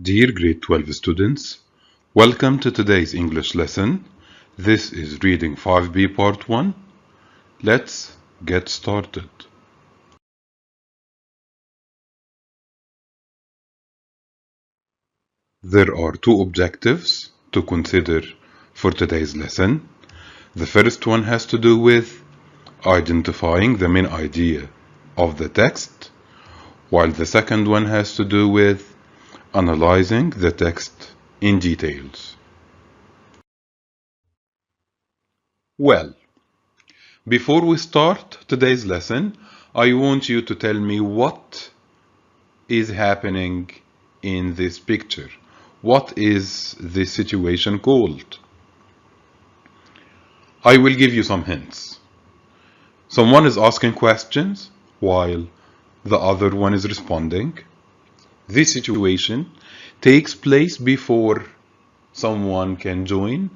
Dear grade 12 students, welcome to today's English lesson. This is reading 5b part 1. Let's get started. There are two objectives to consider for today's lesson. The first one has to do with identifying the main idea of the text, while the second one has to do with analyzing the text in details. Well, before we start today's lesson, I want you to tell me what is happening in this picture. What is this situation called? I will give you some hints. Someone is asking questions while the other one is responding. This situation takes place before someone can join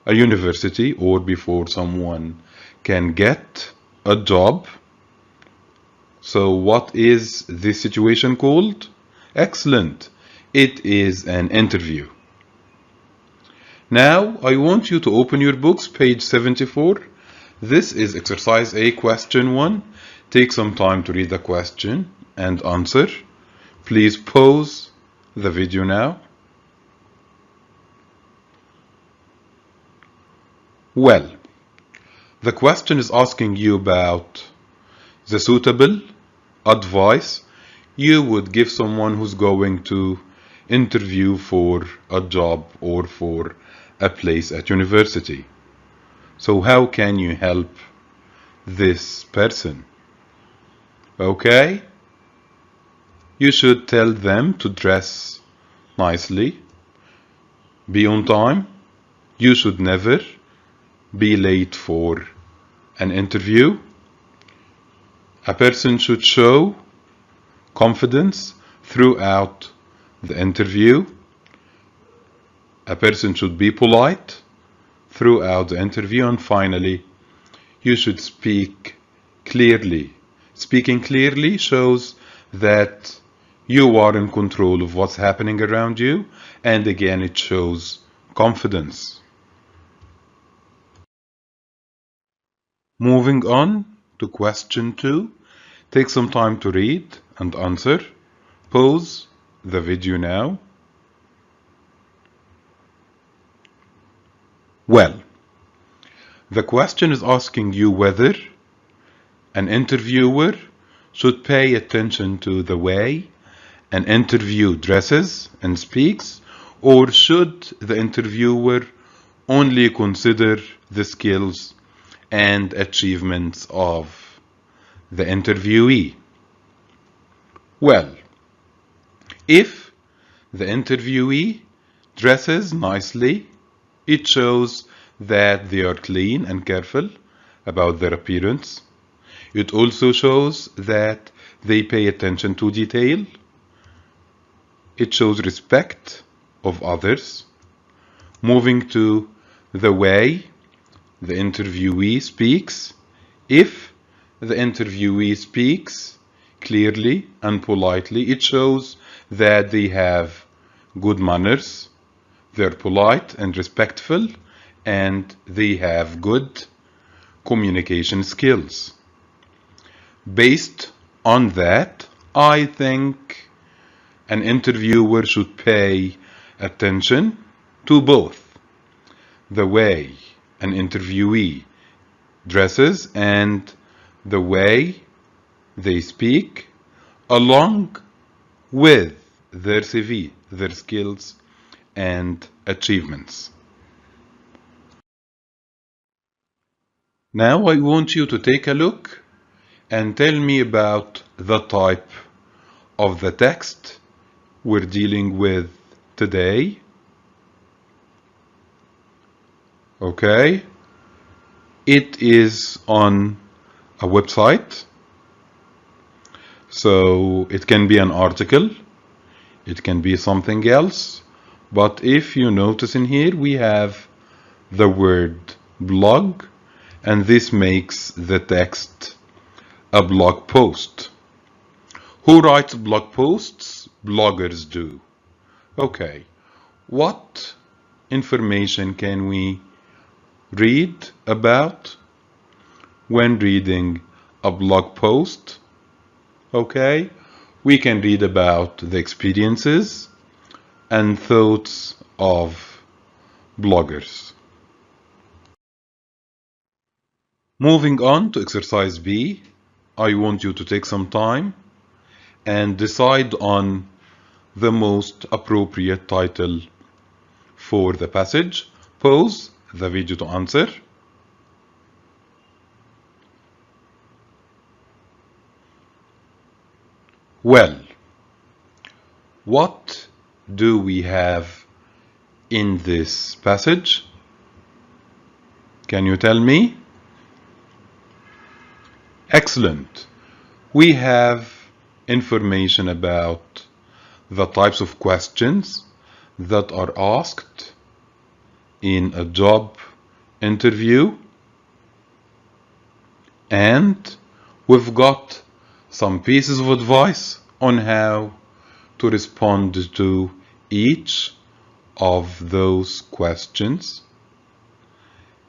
a university or before someone can get a job. So what is this situation called? Excellent. It is an interview. Now I want you to open your books, page 74. This is exercise A, question 1. Take some time to read the question and answer. Please pause the video now. Well, the question is asking you about the suitable advice you would give someone who's going to interview for a job or for a place at university. So how can you help this person? Okay? You should tell them to dress nicely, be on time. You should never be late for an interview. A person should show confidence throughout the interview. A person should be polite throughout the interview. And finally, you should speak clearly. Speaking clearly shows that you are in control of what's happening around you, and again it shows confidence. Moving on to question 2. Take some time to read and answer. Pause the video now. Well, the question is asking you whether an interviewer should pay attention to the way an interview dresses and speaks, or should the interviewer only consider the skills and achievements of the interviewee? Well, if the interviewee dresses nicely, it shows that they are clean and careful about their appearance. It also shows that they pay attention to detail. It shows respect of others. Moving to the way the interviewee speaks. If the interviewee speaks clearly and politely, it shows that they have good manners, they're polite and respectful, and they have good communication skills. Based on that, I think an interviewer should pay attention to both the way an interviewee dresses and the way they speak, along with their CV, their skills and achievements. Now I want you to take a look and tell me about the type of the text we're dealing with today. Okay, it is on a website, so it can be an article, it can be something else, but if you notice in here we have the word blog, and this makes the text a blog post. Who writes blog posts? Bloggers do. Okay, what information can we read about when reading a blog post? Okay, we can read about the experiences and thoughts of bloggers. Moving on to exercise B, I want you to take some time and decide on the most appropriate title for the passage. Pause the video to answer. Well, what do we have in this passage? Can you tell me? Excellent. We have information about the types of questions that are asked in a job interview, and we've got some pieces of advice on how to respond to each of those questions.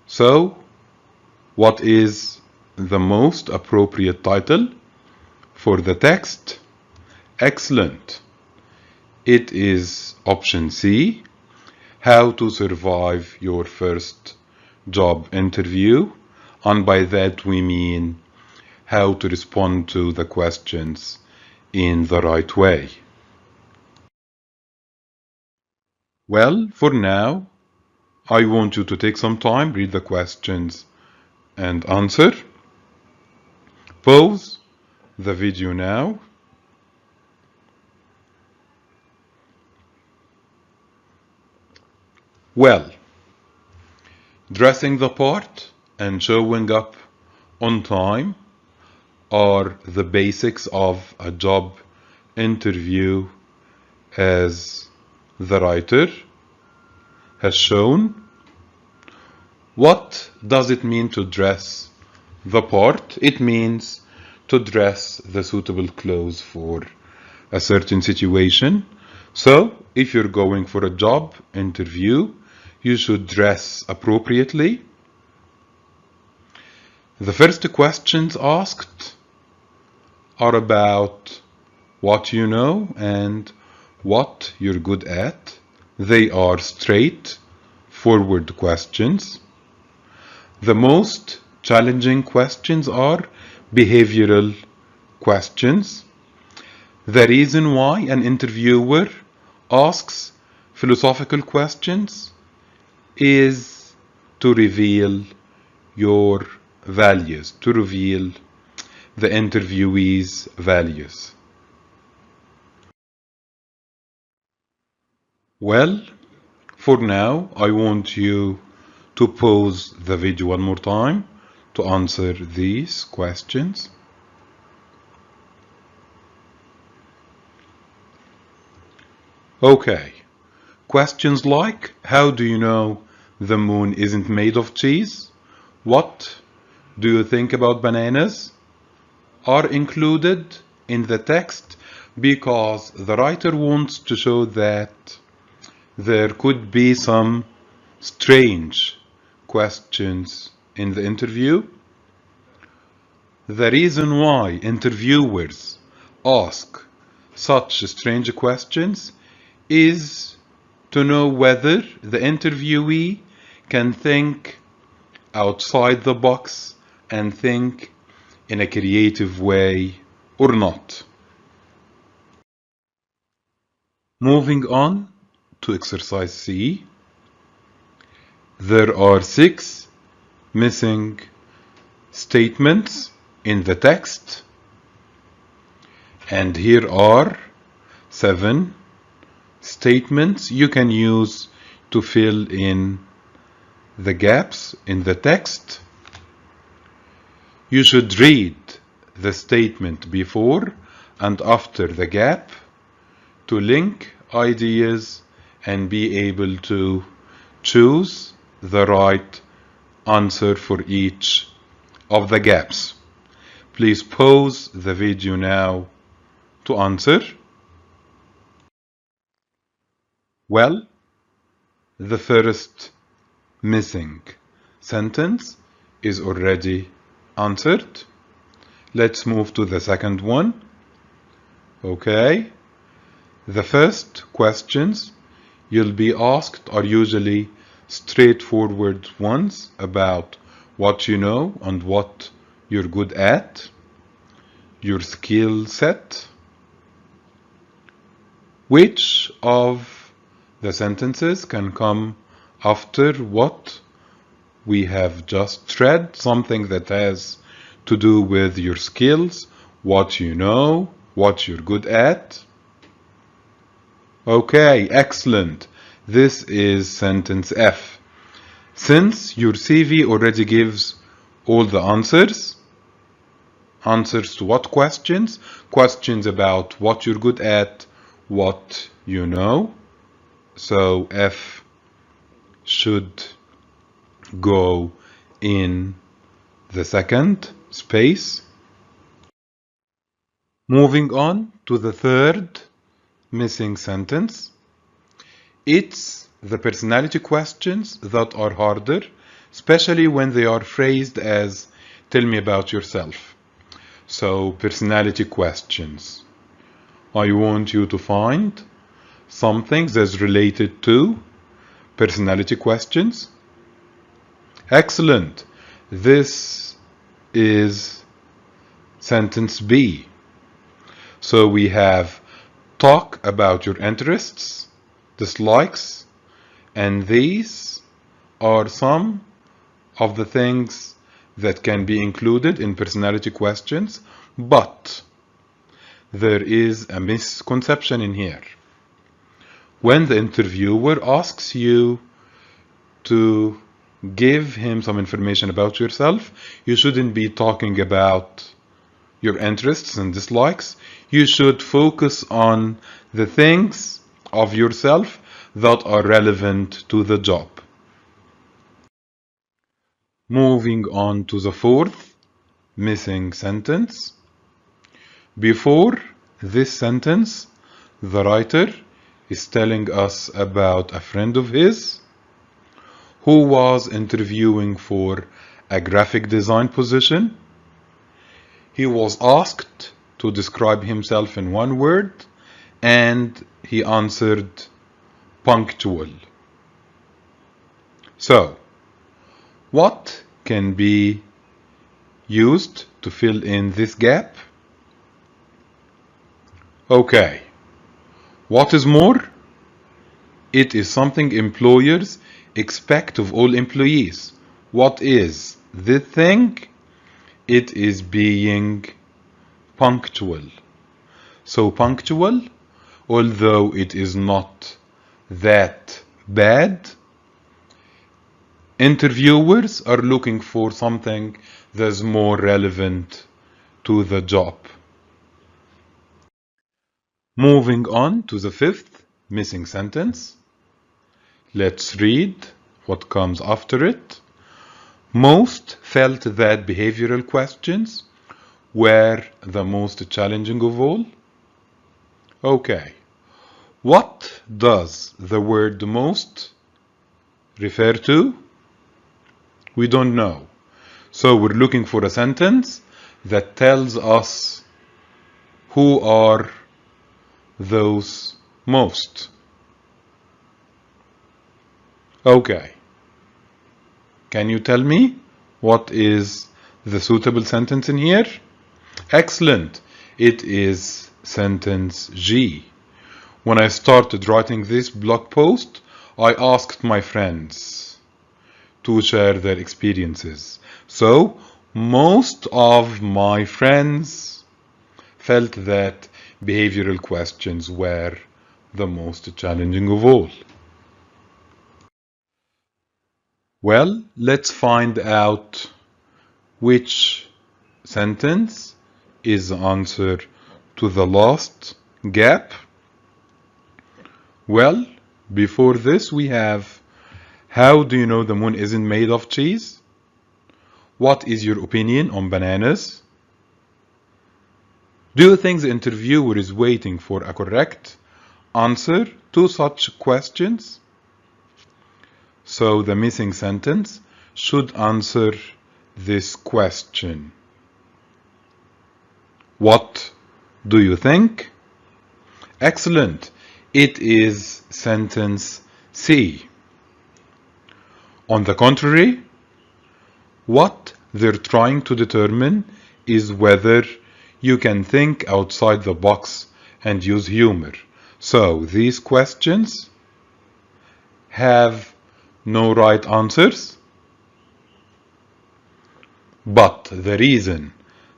So, what is the most appropriate title for the text? Excellent. It is option C, how to survive your first job interview. And by that we mean how to respond to the questions in the right way. Well, for now, I want you to take some time, read the questions and answer. Pause the video now. Well, dressing the part and showing up on time are the basics of a job interview, as the writer has shown. What does it mean to dress the part? It means to dress the suitable clothes for a certain situation. So, if you're going for a job interview, you should dress appropriately. The first questions asked are about what you know and what you're good at. They are straightforward questions. The most challenging questions are behavioral questions. The reason why an interviewer asks philosophical questions is to reveal your values, to reveal the interviewee's values. Well, for now, I want you to pause the video one more time to answer these questions. Okay, questions like, how do you know the moon isn't made of cheese? What do you think about bananas? Are included in the text because the writer wants to show that there could be some strange questions in the interview. The reason why interviewers ask such strange questions is to know whether the interviewee can think outside the box and think in a creative way or not. Moving on to exercise C, there are 6 missing statements in the text, and here are 7 statements you can use to fill in the gaps in the text. You should read the statement before and after the gap to link ideas and be able to choose the right answer for each of the gaps. Please pause the video now to answer. Well, the first missing sentence is already answered. Let's move to the second one. Okay. The first questions you'll be asked are usually straightforward ones about what you know and what you're good at, your skill set. Which of the sentences can come after what we have just read? Something that has to do with your skills, what you know, what you're good at. Okay, excellent. This is sentence F. Since your CV already gives all the answers to what questions? Questions about what you're good at, what you know. So F should go in the second space. Moving on to the third missing sentence. It's the personality questions that are harder, especially when they are phrased as tell me about yourself. So personality questions. I want you to find something that's related to personality questions. Excellent. This is sentence B. So we have talk about your interests, dislikes, and these are some of the things that can be included in personality questions, but there is a misconception in here. When the interviewer asks you to give him some information about yourself, you shouldn't be talking about your interests and dislikes. You should focus on the things of yourself that are relevant to the job. Moving on to the fourth missing sentence. Before this sentence, the writer is telling us about a friend of his who was interviewing for a graphic design position. He was asked to describe himself in one word, and he answered punctual. So, what can be used to fill in this gap? Okay. What is more? It is something employers expect of all employees. What is the thing? It is being punctual. So punctual, although it is not that bad, interviewers are looking for something that's more relevant to the job. Moving on to the fifth missing sentence. Let's read what comes after it. Most felt that behavioral questions were the most challenging of all. Okay. What does the word most refer to? We don't know. So we're looking for a sentence that tells us who are those most. Okay. Can you tell me what is the suitable sentence in here? Excellent. It is sentence G. When I started writing this blog post, I asked my friends to share their experiences. So, most of my friends felt that behavioral questions were the most challenging of all. Well, let's find out which sentence is the answer to the last gap. Well, before this we have, how do you know the moon isn't made of cheese? What is your opinion on bananas? Do you think the interviewer is waiting for a correct answer to such questions. So the missing sentence should answer this question. What do you think? Excellent. It is sentence C. On the contrary, what they're trying to determine is whether you can think outside the box and use humor. So these questions have no right answers, but the reason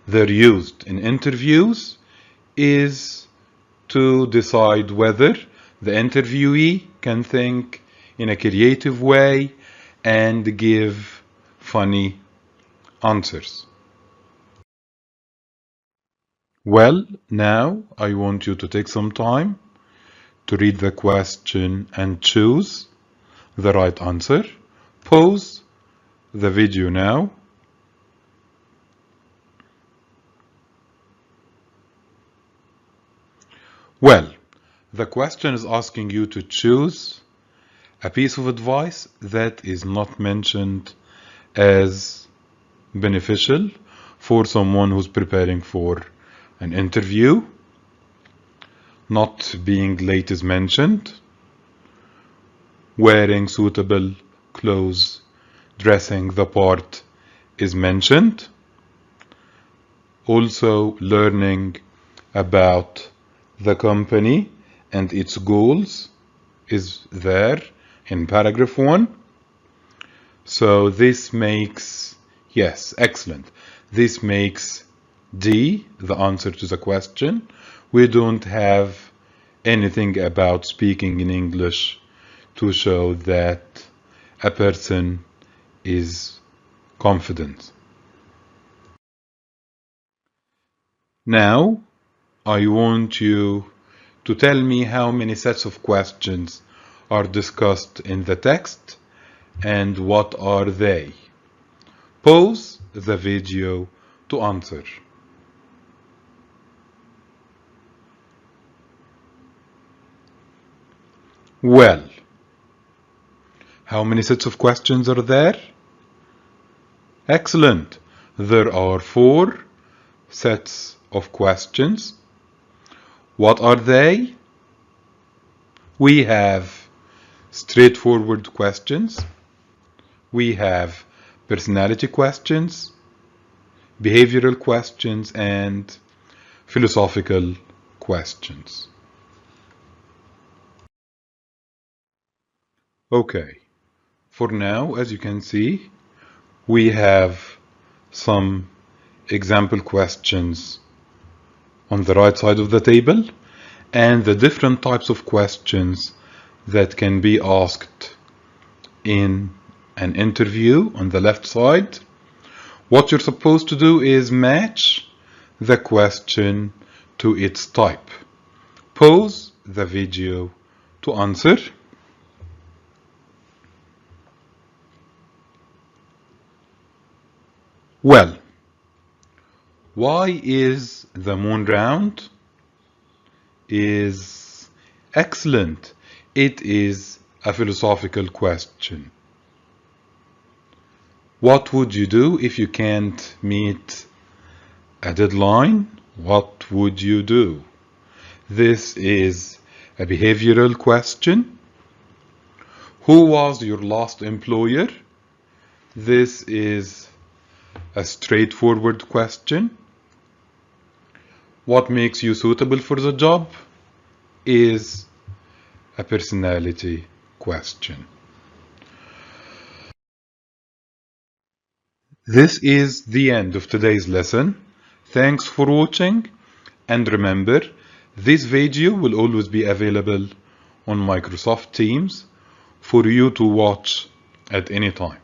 they're used in interviews is to decide whether the interviewee can think in a creative way and give funny answers. Well, now I want you to take some time to read the question and choose the right answer. Pause the video now. Well, the question is asking you to choose a piece of advice that is not mentioned as beneficial for someone who's preparing for an interview. Not being late is mentioned. Wearing suitable clothes, dressing the part is mentioned. Also, learning about the company and its goals is there in paragraph 1. So this makes, yes, excellent. This makes D the answer to the question. We don't have anything about speaking in English to show that a person is confident. Now, I want you to tell me how many sets of questions are discussed in the text and what are they. Pause the video to answer. Well, how many sets of questions are there? Excellent. There are 4 sets of questions. What are they? We have straightforward questions. We have personality questions, behavioral questions, and philosophical questions. Okay, for now, as you can see, we have some example questions on the right side of the table and the different types of questions that can be asked in an interview on the left side. What you're supposed to do is match the question to its type. Pause the video to answer. Well, why is the moon round? Is excellent. It is a philosophical question. What would you do if you can't meet a deadline? What would you do? This is a behavioral question. Who was your last employer? This is a straightforward question. What makes you suitable for the job is a personality question. This is the end of today's lesson. Thanks for watching, and remember, this video will always be available on Microsoft Teams for you to watch at any time.